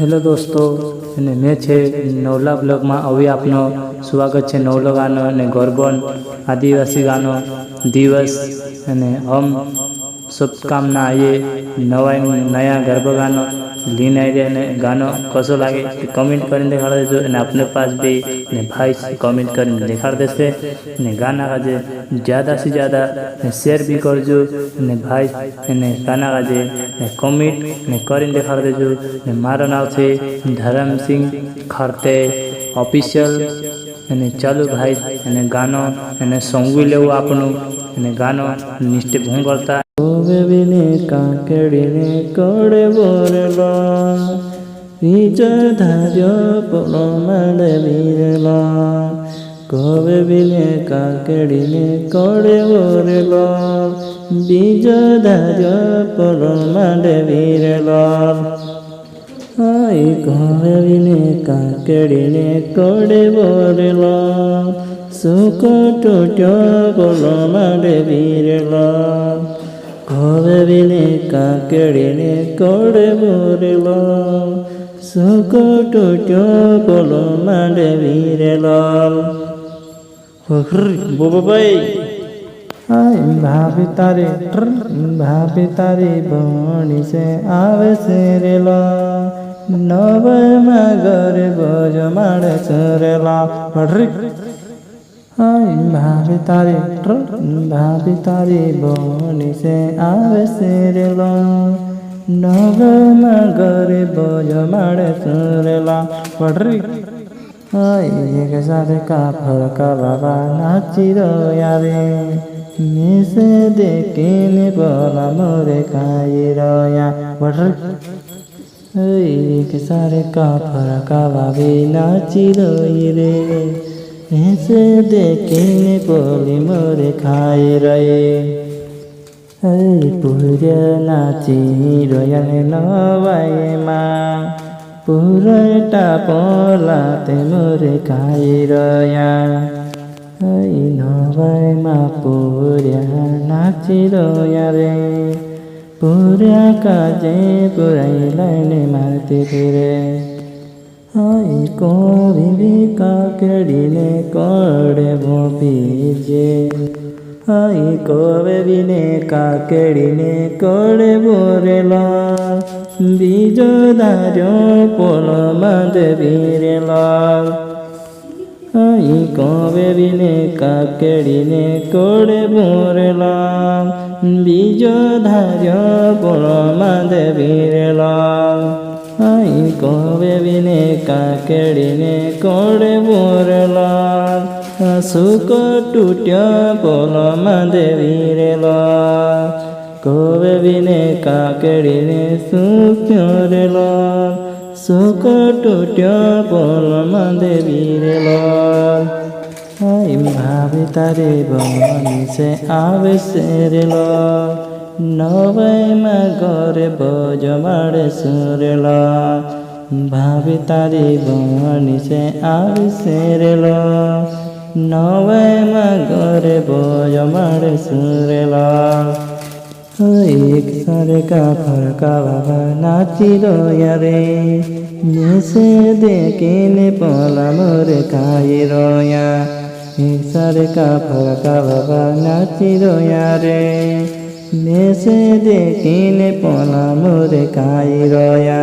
Hello દોસ્તો, અને મેં છે નવલા બ્લોગમાં હવે આપનો સ્વાગત છે. નવલો ગાનો અને ગરબન આદિવાસી ગાનો દિવસ અને હમ શુભકામના આઈએ નયા ગરબા ગાનો લીન आइए ने गानो कसो लागे कमेंट कर दिखा देजो ने अपने पास भी ने भाई कमेंट कर दिखा देते ने गाना काजे ज़्यादा से ज़्यादा शेयर भी करजो ने भाई ने गाना काजे कमेंट ने कर दिखा देजो ने मारो नाम से धर्म सिंह खारते ऑफिशियल ने चालू भाई ने गानो ने सॉन्ग भी लेव आपनु ने गानो निष्ठे भूं करता कोवेविने काकेडिने कोडे बोरेला बीज धार्य पोलोमाडे वीरेला कोवेविने काकेडिने कोडे बोरेला बीज धार्य पोलोमाडे वीरेला आई कोवेविने काकेडिने कोडे बोरेला सुख टूट्यो पोलोमाडे वीरेला कोवेविने काकेडिने कोडे बोरेला सुख टूट्यो पोलोमाडे वीरेला बोबो भाई भाभी तारी बणी से आवे से रेला नवे मगरे बोझ माड़े सरेला भाभी तारी बनी से आवे से रेला नवे मगरे बोझ माड़े सरेला एक साथ का फरका बाबा नाची रोया रे मिसे देखने बोला मोरे खाई रोया एक सारे का फरका बाबी नाची रोई रे ऐसे देखने बोली मोरे खाई रहे पूरे नाची रोया नवाए माँ पूरे टापोला ते मोरे खाई रया नवाए माँ पूरे नाची रोया रे पूरे काजे पुराई लाइने मारते फिरे कोविवी काकेडिने कोडे बोपीजे कोवेविने काकेडिने कोडे बोरेला बीज धार्यो पोलोमाडे वीरेला कोवेविने काकेडिने कोडे बोरेला बीज धार्यो पोलोमाडे वीरेला कोवेविने काकेडिने कोडे बोरेला सुख टूट्यो पोलोमाडे वीरेला कोवेविने काकेडिने सुख्योरेला सुख टूट्यो पोलोमाडे वीरेला भाभी तारी बनी से आवे से रेला नवे मगरे बोझ माड़े सुरेला भाभी तारी बनी से आवे से रेला नवे मगरे बोझ माड़े सुरेला एक सारे का फरका बाबा नाची रोया रे जैसे देखने पोला मोरे खाई रोया एक सारे का फरका बाबा नाची रोया रे जैसे देखने पोला मोरे खाई रोया।